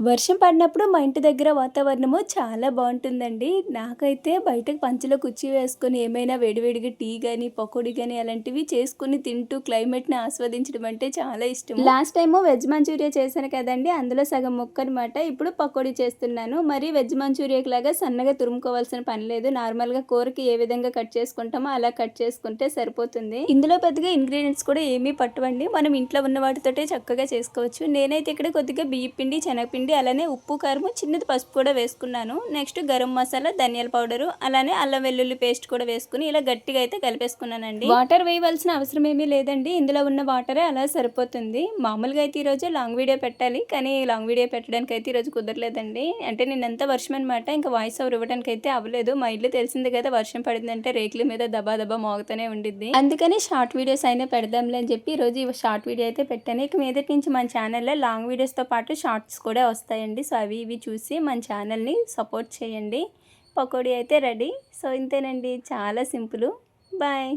వర్షం పడినప్పుడు మా ఇంటి దగ్గర వాతావరణము చాలా బాగుంటుందండి. నాకైతే బయటకు పంచలో కుర్చీ వేసుకొని ఏమైనా వేడివేడిగా టీ గాని, పకోడీ గాని అలాంటివి చేసుకొని తింటూ క్లైమేట్‌ని ఆస్వాదించడం అంటే చాలా ఇష్టం. లాస్ట్ టైము వెజ్ మంచూరియా చేశాను కదండీ! అందులో సగం ముక్కనమాట. ఇప్పుడు పకోడీ చేస్తున్నాను. మరి వెజ్ మంచూరియాకి లాగా సన్నగా తురుముకోవాల్సిన పని లేదు. నార్మల్‌గా కూరకి ఏ విధంగా కట్ చేసుకుంటామో అలా కట్ చేసుకుంటే సరిపోతుంది. ఇందులో పెద్దగా ఇంగ్రీడియెంట్స్ కూడా ఏమీ పట్టవండి. మనం ఇంట్లో ఉన్న వాటితోటే చక్కగా చేసుకోవచ్చు. నేనైతే ఇక్కడ కొద్దిగా బియ్యం పిండి, శనగపిండి అలానే ఉప్పు, కారము, చిన్నది పసుపు కూడా వేసుకున్నాను. నెక్స్ట్ గరం మసాలా, ధనియాల పౌడరు, అలానే అల్లం వెల్లుల్లి పేస్ట్ కూడా వేసుకుని ఇలా గట్టిగా అయితే కలిపేసుకున్నానండి. వాటర్ వేయవలసిన అవసరం ఏమీ లేదండి. ఇందులో ఉన్న వాటరే అలా సరిపోతుంది. మామూలుగా అయితే ఈరోజు లాంగ్ వీడియో పెట్టాలి, కానీ లాంగ్ వీడియో పెట్టడానికి అయితే ఈరోజు కుదరలేదండి. అంటే నిన్నంతా వర్షం అనమాట. ఇంకా వాయిస్ ఓవర్ ఇవ్వడానికి అయితే అవ్వలేదు. మా ఇల్లు తెలిసింది కదా, వర్షం పడిందంటే రేకుల మీద దబా దబా మోగుతూనే ఉండిద్ది. అందుకని షార్ట్ వీడియోస్ అయినా పెడదాంలే అని చెప్పి ఈరోజు ఈ షార్ట్ వీడియో అయితే పెట్టాను. ఇక మీదటి నుంచి మన ఛానల్లో లాంగ్ వీడియోస్తో పాటు షార్ట్స్ కూడా వస్తాయండి. సో అవి ఇవి చూసి మన ఛానల్ని సపోర్ట్ చేయండి. పకోడీ అయితే రెడీ. సో ఇంతేనండి, చాలా సింపుల్. బాయ్.